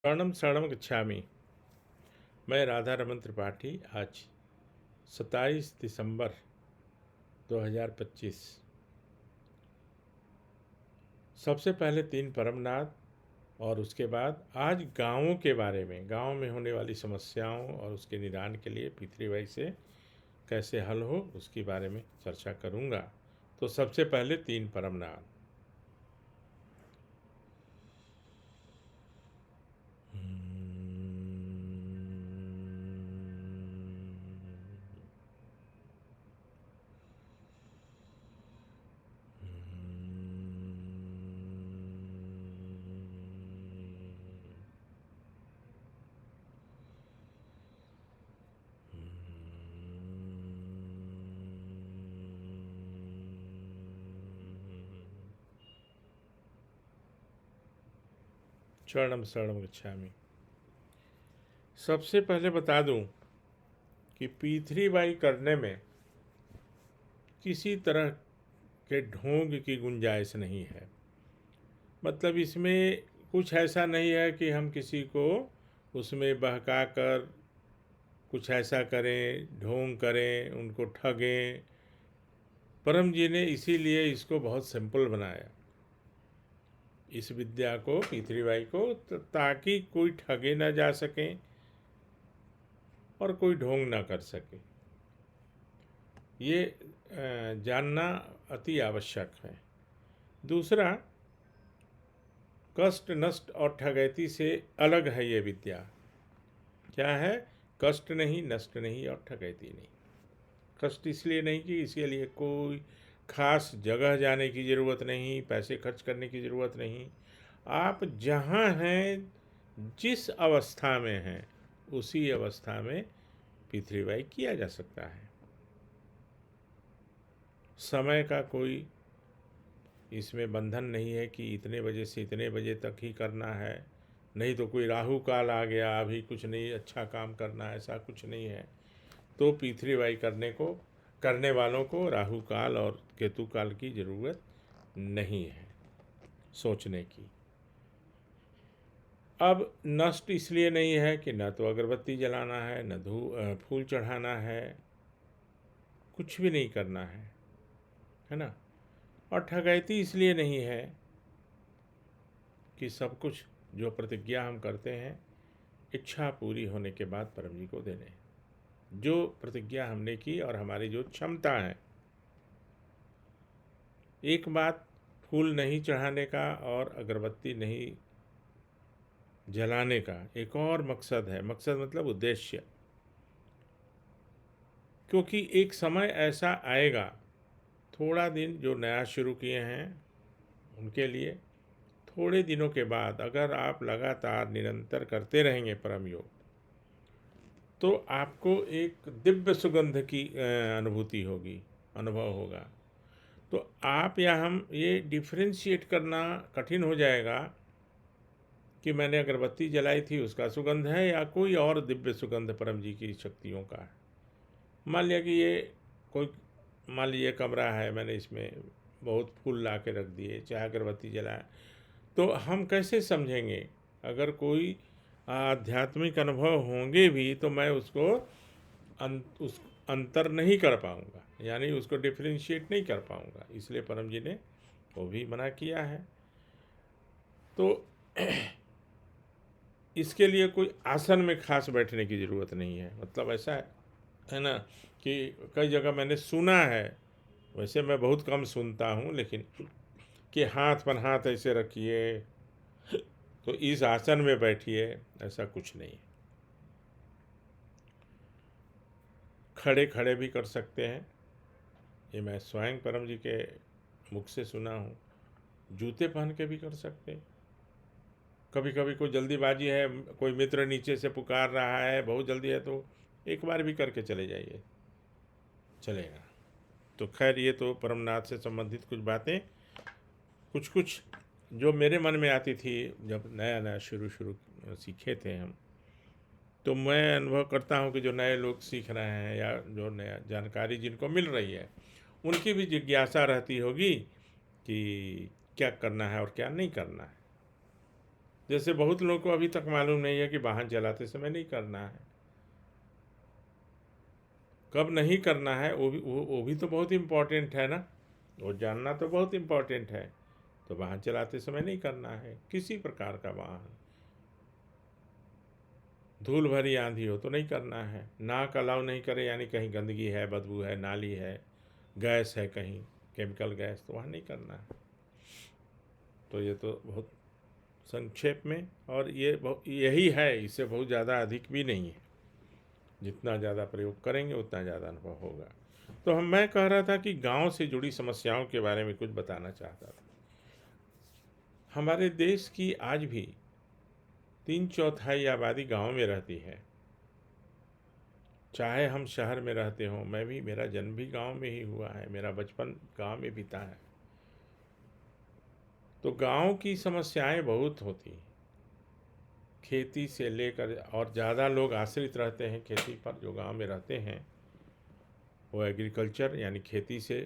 शरणम शरणम गच्छामि। मैं राधा रमन त्रिपाठी। आज 27 दिसंबर 2025। सबसे पहले 3 परमनाथ और उसके बाद आज गाँवों के बारे में, गाँव में होने वाली समस्याओं और उसके निदान के लिए पितृवाई से कैसे हल हो उसके बारे में चर्चा करूँगा। तो सबसे पहले 3 परमनाथ। शरणम शरणम गच्छामि। सबसे पहले बता दूं कि पितृवाई करने में किसी तरह के ढोंग की गुंजाइश नहीं है। मतलब इसमें कुछ ऐसा नहीं है कि हम किसी को उसमें बहका कर कुछ ऐसा करें, ढोंग करें, उनको ठगें। परम जी ने इसीलिए इसको बहुत सिंपल बनाया, इस विद्या को, पितृवाई को, ताकि कोई ठगे ना जा सकें और कोई ढोंग ना कर सके। ये जानना अति आवश्यक है। दूसरा, कष्ट नष्ट और ठगैती से अलग है ये विद्या। क्या है? कष्ट नहीं, नष्ट नहीं और ठगैती नहीं। कष्ट इसलिए नहीं कि इसके लिए कोई खास जगह जाने की ज़रूरत नहीं, पैसे खर्च करने की ज़रूरत नहीं। आप जहाँ हैं, जिस अवस्था में हैं, उसी अवस्था में पितृवाई किया जा सकता है। समय का कोई इसमें बंधन नहीं है कि इतने बजे से इतने बजे तक ही करना है, नहीं तो कोई राहु काल आ गया, अभी कुछ नहीं, अच्छा काम करना, ऐसा कुछ नहीं है। तो पितृवाई करने वालों को राहु काल और केतु काल की ज़रूरत नहीं है सोचने की। अब नष्ट इसलिए नहीं है कि न तो अगरबत्ती जलाना है, न फूल चढ़ाना है, कुछ भी नहीं करना है ना। और ठगैती इसलिए नहीं है कि सब कुछ जो प्रतिज्ञा हम करते हैं इच्छा पूरी होने के बाद परम जी को देने। जो प्रतिज्ञा हमने की और हमारी जो क्षमता है, एक बात फूल नहीं चढ़ाने का और अगरबत्ती नहीं जलाने का एक और मकसद है। मकसद मतलब उद्देश्य। क्योंकि एक समय ऐसा आएगा, थोड़ा दिन जो नया शुरू किए हैं उनके लिए, थोड़े दिनों के बाद अगर आप लगातार निरंतर करते रहेंगे परम योग, तो आपको एक दिव्य सुगंध की अनुभूति होगी, अनुभव होगा। तो आप या हम ये डिफ्रेंशिएट करना कठिन हो जाएगा कि मैंने अगरबत्ती जलाई थी उसका सुगंध है या कोई और दिव्य सुगंध परम जी की शक्तियों का है। मान लिया कि ये कोई, मान लीजिए कमरा है, मैंने इसमें बहुत फूल ला के रख दिए, चाहे अगरबत्ती जलाए, तो हम कैसे समझेंगे? अगर कोई आध्यात्मिक अनुभव होंगे भी तो मैं उसको उस अंतर नहीं कर पाऊँगा, यानी उसको डिफ्रेंशिएट नहीं कर पाऊँगा। इसलिए परम जी ने वो भी मना किया है। तो इसके लिए कोई आसन में खास बैठने की ज़रूरत नहीं है। मतलब ऐसा है ना कि कई जगह मैंने सुना है, वैसे मैं बहुत कम सुनता हूँ, लेकिन कि हाथ पर हाथ ऐसे रखिए तो इस आसन में बैठिए, ऐसा कुछ नहीं। खड़े खड़े भी कर सकते हैं, ये मैं स्वयं परम जी के मुख से सुना हूँ। जूते पहन के भी कर सकते हैं। कभी कभी कोई जल्दीबाजी है, कोई मित्र नीचे से पुकार रहा है, बहुत जल्दी है, तो एक बार भी करके चले जाइए, चलेगा। तो खैर, ये तो परमनाथ से संबंधित कुछ बातें, कुछ कुछ जो मेरे मन में आती थी जब नया नया शुरू शुरू सीखे थे हम। तो मैं अनुभव करता हूँ कि जो नए लोग सीख रहे हैं या जो नया जानकारी जिनको मिल रही है, उनकी भी जिज्ञासा रहती होगी कि क्या करना है और क्या नहीं करना है। जैसे बहुत लोगों को अभी तक मालूम नहीं है कि वाहन चलाते समय नहीं करना है, कब नहीं करना है, वो भी तो बहुत इम्पोर्टेंट है ना, वो जानना तो बहुत इम्पोर्टेंट है। तो वाहन चलाते समय नहीं करना है, किसी प्रकार का वाहन, धूल भरी आंधी हो तो नहीं करना है, नाक अलाउ नहीं करे, यानी कहीं गंदगी है, बदबू है, नाली है, गैस है कहीं, केमिकल गैस, तो वहाँ नहीं करना है। तो ये तो बहुत संक्षेप में, और ये यही है, इससे बहुत ज़्यादा अधिक भी नहीं है। जितना ज़्यादा प्रयोग करेंगे उतना ज़्यादा अनुभव होगा। तो मैं कह रहा था कि गांव से जुड़ी समस्याओं के बारे में कुछ बताना चाहता था। हमारे देश की आज भी 3/4 आबादी गांव में रहती है। चाहे हम शहर में रहते हों, मैं भी, मेरा जन्म भी गांव में ही हुआ है, मेरा बचपन गांव में बीता है। तो गांव की समस्याएं बहुत होती हैं, खेती से लेकर, और ज़्यादा लोग आश्रित रहते हैं खेती पर। जो गांव में रहते हैं वो एग्रीकल्चर यानी खेती से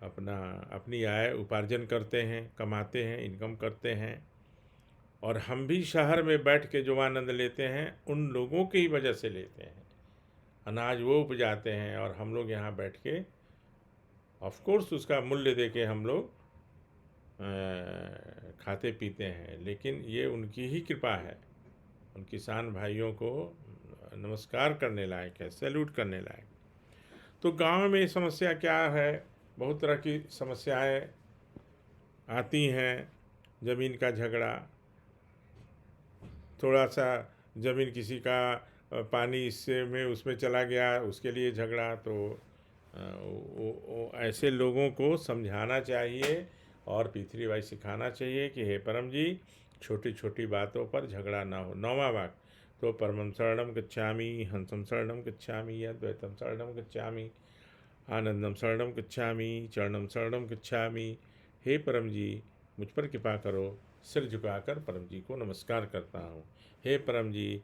अपनी आय उपार्जन करते हैं, कमाते हैं, इनकम करते हैं। और हम भी शहर में बैठ के जो आनंद लेते हैं उन लोगों की ही वजह से लेते हैं। अनाज वो उपजाते हैं और हम लोग यहाँ बैठ के ऑफ कोर्स उसका मूल्य दे के हम लोग खाते पीते हैं, लेकिन ये उनकी ही कृपा है। उन किसान भाइयों को नमस्कार करने लायक है, सैल्यूट करने लायक। तो गांव में समस्या क्या है, बहुत तरह की समस्याएं आती हैं। ज़मीन का झगड़ा, थोड़ा सा ज़मीन किसी का पानी इससे में उसमें चला गया, उसके लिए झगड़ा। तो ऐसे लोगों को समझाना चाहिए और पृथ्वीबाई सिखाना चाहिए कि हे परम जी, छोटी छोटी बातों पर झगड़ा ना हो। 9वां वाक्य, तो परमं शरणं गच्छामि, हंसं शरणं गच्छामि, अद्वैतं शरणं गच्छामि, आनंदम शरणं गच्छामि, चरणं शरणं गच्छामि। हे परम जी, मुझ पर कृपा करो। सिर झुकाकर परम जी को नमस्कार करता हूँ। हे परम जी,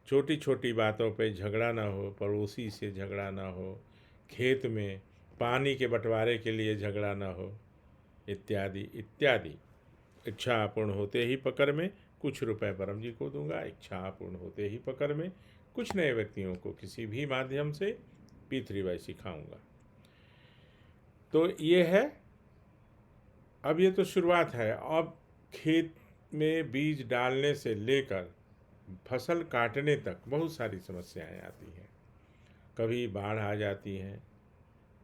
छोटी छोटी बातों पे झगड़ा ना हो, पड़ोसी से झगड़ा ना हो, खेत में पानी के बंटवारे के लिए झगड़ा ना हो, इत्यादि इत्यादि। इच्छा पूर्ण होते ही पकड़ में कुछ रुपए परम जी को दूंगा, इच्छा पूर्ण होते ही पकड़ में कुछ नए व्यक्तियों को किसी भी माध्यम से पृथ्वीबाई सिखाऊंगा। तो ये है, अब ये तो शुरुआत है। अब खेत में बीज डालने से लेकर फसल काटने तक बहुत सारी समस्याएं आती हैं। कभी बाढ़ आ जाती है,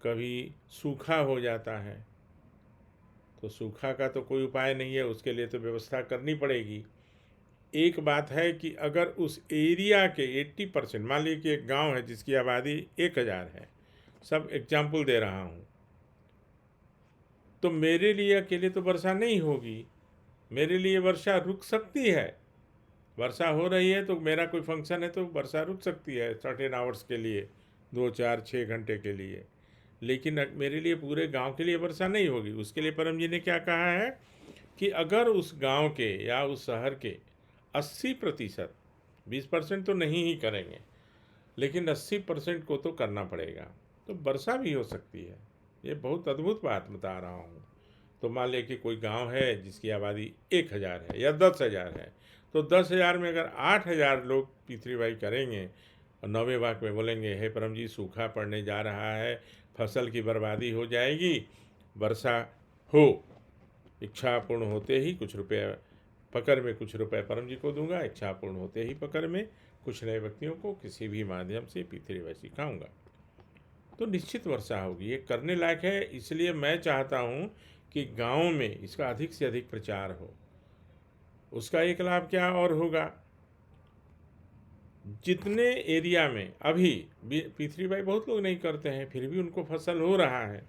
कभी सूखा हो जाता है। तो सूखा का तो कोई उपाय नहीं है, उसके लिए तो व्यवस्था करनी पड़ेगी। एक बात है कि अगर उस एरिया के 80%, मान लीजिए कि एक गांव है जिसकी आबादी 1000 है, सब एग्जाम्पल दे रहा हूँ, तो मेरे लिए अकेले तो वर्षा नहीं होगी। मेरे लिए वर्षा रुक सकती है। वर्षा हो रही है तो मेरा कोई फंक्शन है तो वर्षा रुक सकती है सर्टेन आवर्स के लिए, 2 4 6 घंटे के लिए। लेकिन मेरे लिए, पूरे गांव के लिए वर्षा नहीं होगी। उसके लिए परम जी ने क्या कहा है कि अगर उस गांव के या उस शहर के 80%, 20% तो नहीं ही करेंगे, लेकिन 80% को तो करना पड़ेगा, तो वर्षा भी हो सकती है। ये बहुत अद्भुत बात बता रहा हूँ। तो मान लें कि कोई गांव है जिसकी आबादी 1000 है या 10,000 है, तो 10,000 में अगर 8,000 लोग पृथ्वीबाई करेंगे और 9वें वाक्य में बोलेंगे, हे परम जी, सूखा पड़ने जा रहा है, फसल की बर्बादी हो जाएगी, वर्षा हो, इच्छा पूर्ण होते ही कुछ रुपये पकड़ में कुछ रुपए परम जी को दूंगा, इच्छा पूर्ण होते ही पकड़ में कुछ नए व्यक्तियों को किसी भी माध्यम से पृथ्वीबाई सिखाऊंगा। तो निश्चित वर्षा होगी। ये करने लायक है, इसलिए मैं चाहता हूँ कि गाँव में इसका अधिक से अधिक प्रचार हो। उसका एक लाभ क्या और होगा, जितने एरिया में अभी पृथ्वीबाई बहुत लोग नहीं करते हैं, फिर भी उनको फसल हो रहा है।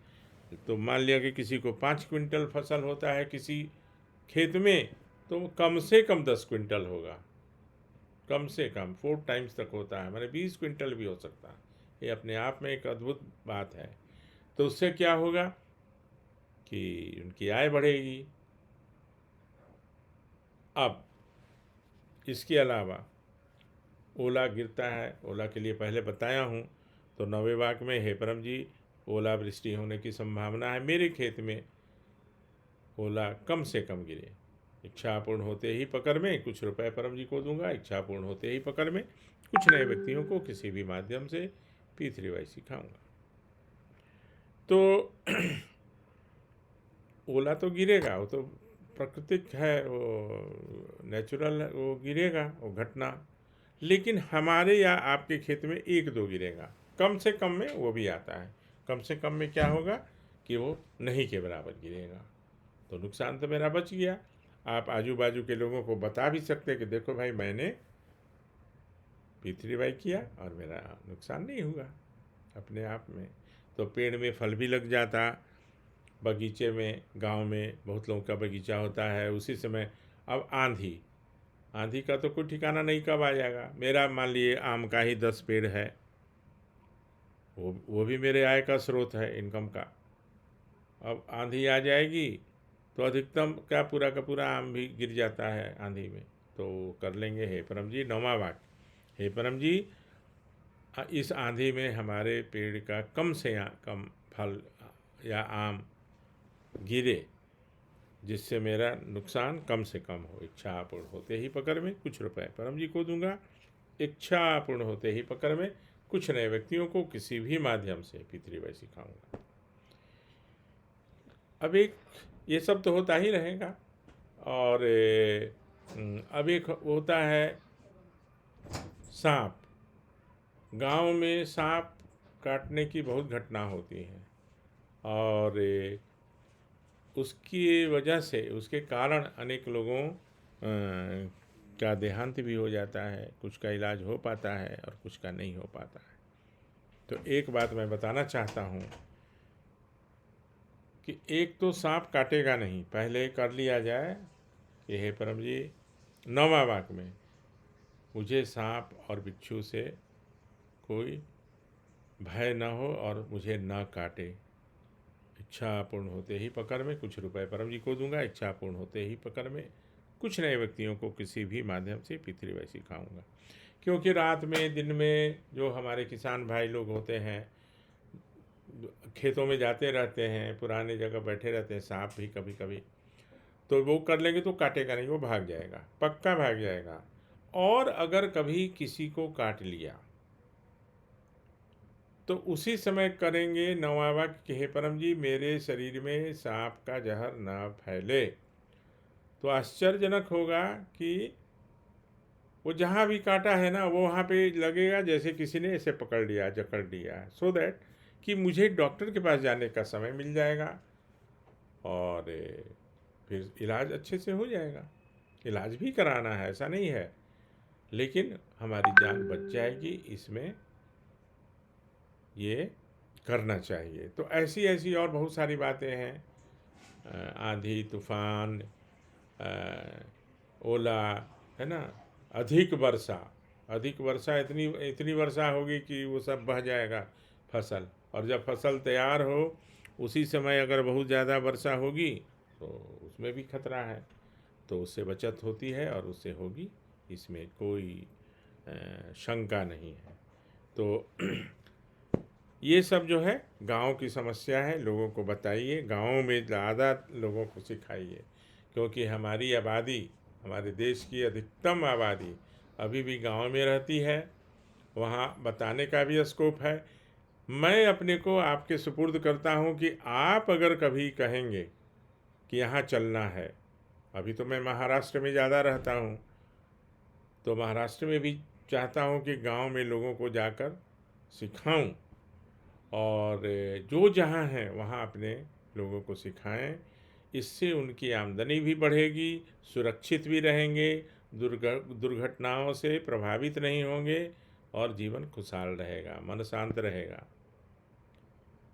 तो मान लिया कि किसी को 5 क्विंटल फसल होता है किसी खेत में, तो कम से कम 10 क्विंटल होगा, कम से कम 4 टाइम्स तक होता है, माने 20 क्विंटल भी हो सकता है। ये अपने आप में एक अद्भुत बात है। तो उससे क्या होगा कि उनकी आय बढ़ेगी। अब इसके अलावा ओला गिरता है, ओला के लिए पहले बताया हूँ। तो 9वें वाक्य में, हे परम जी, ओला वृष्टि होने की संभावना है, मेरे खेत में ओला कम से कम गिरे। इच्छा पूर्ण होते ही पकड़ में कुछ रुपए परम जी को दूंगा, इच्छा पूर्ण होते ही पकड़ में कुछ नए व्यक्तियों को किसी भी माध्यम से P3Y सिखाऊंगा। तो ओला तो गिरेगा, वो तो प्राकृतिक है, वो नेचुरल, वो गिरेगा, वो घटना। लेकिन हमारे या आपके खेत में एक दो गिरेगा, कम से कम में वो भी आता है। कम से कम में क्या होगा कि वो नहीं के बराबर गिरेगा, तो नुकसान तो मेरा बच गया। आप आजू बाजू के लोगों को बता भी सकते हैं कि देखो भाई मैंने P3Y किया और मेरा नुकसान नहीं हुआ अपने आप में। तो पेड़ में फल भी लग जाता, बगीचे में, गांव में बहुत लोगों का बगीचा होता है उसी समय। अब आंधी का तो कोई ठिकाना नहीं कब आ जाएगा। मेरा मान लिए आम का ही 10 पेड़ है, वो भी मेरे आय का स्रोत है, इनकम का। अब आंधी आ जाएगी तो अधिकतम क्या पूरा का पूरा आम भी गिर जाता है आंधी में। तो कर लेंगे हे परम जी 9वां वाक्य, हे परम जी इस आंधी में हमारे पेड़ का कम से कम फल या आम गिरे, जिससे मेरा नुकसान कम से कम हो। इच्छा पूर्ण होते ही पकड़ में कुछ रुपए परम जी को दूंगा, इच्छा पूर्ण होते ही पकड़ में कुछ नए व्यक्तियों को किसी भी माध्यम से P3Y सिखाऊंगा। अब एक ये सब तो होता ही रहेगा। और अब एक होता है सांप। गांव में सांप काटने की बहुत घटना होती है, और उसकी वजह से, उसके कारण अनेक लोगों का देहांत भी हो जाता है। कुछ का इलाज हो पाता है और कुछ का नहीं हो पाता है। तो एक बात मैं बताना चाहता हूँ कि एक तो सांप काटेगा नहीं, पहले कर लिया जाए कि हे परम जी 9वां वाक्य में मुझे सांप और बिच्छू से कोई भय न हो और मुझे न काटे। इच्छा पूर्ण होते ही पकड़ में कुछ रुपए परम जी को दूंगा, इच्छा पूर्ण होते ही पकड़ में कुछ नए व्यक्तियों को किसी भी माध्यम से P3Y सिखाऊंगा। क्योंकि रात में, दिन में जो हमारे किसान भाई लोग होते हैं, खेतों में जाते रहते हैं, पुराने जगह बैठे रहते हैं, सांप भी कभी कभी, तो वो कर लेंगे तो काटेगा नहीं, वो भाग जाएगा, पक्का भाग जाएगा। और अगर कभी किसी को काट लिया तो उसी समय करेंगे 9वां वाक्य कि हे परम जी मेरे शरीर में सांप का जहर न फैले। तो आश्चर्यजनक होगा कि वो जहाँ भी काटा है ना, वो वहाँ पे लगेगा जैसे किसी ने ऐसे पकड़ लिया, जकड़ लिया, सो दैट कि मुझे डॉक्टर के पास जाने का समय मिल जाएगा और फिर इलाज अच्छे से हो जाएगा। इलाज भी कराना है, ऐसा नहीं है, लेकिन हमारी जान बच जाएगी। इसमें ये करना चाहिए। तो ऐसी ऐसी और बहुत सारी बातें हैं। आंधी तूफान, ओला, है ना, अधिक वर्षा, इतनी इतनी वर्षा होगी कि वो सब बह जाएगा फसल। और जब फसल तैयार हो उसी समय अगर बहुत ज़्यादा वर्षा होगी तो उसमें भी खतरा है। तो उससे बचत होती है और उससे होगी, इसमें कोई शंका नहीं है। तो ये सब जो है गांव की समस्या है, लोगों को बताइए, गांव में ज़्यादा लोगों को सिखाइए। क्योंकि हमारी आबादी, हमारे देश की अधिकतम आबादी अभी भी गांव में रहती है, वहाँ बताने का भी स्कोप है। मैं अपने को आपके सुपुर्द करता हूँ कि आप अगर कभी कहेंगे कि यहाँ चलना है, अभी तो मैं महाराष्ट्र में ज़्यादा रहता हूँ, तो महाराष्ट्र में भी चाहता हूँ कि गांव में लोगों को जाकर सिखाऊं, और जो जहाँ हैं वहाँ अपने लोगों को सिखाएं। इससे उनकी आमदनी भी बढ़ेगी, सुरक्षित भी रहेंगे, दुर्घटनाओं से प्रभावित नहीं होंगे और जीवन खुशहाल रहेगा, मन शांत रहेगा।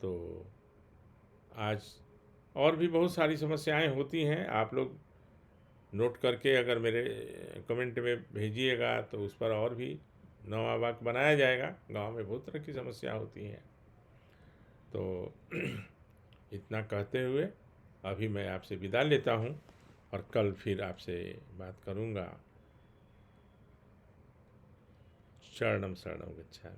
तो आज और भी बहुत सारी समस्याएं होती हैं, आप लोग नोट करके अगर मेरे कमेंट में भेजिएगा तो उस पर और भी 9वां वाक्य बनाया जाएगा। गांव में बहुत तरह की समस्या होती हैं। तो इतना कहते हुए अभी मैं आपसे विदा लेता हूँ और कल फिर आपसे बात करूँगा। शरणम शरणम गच्छामि।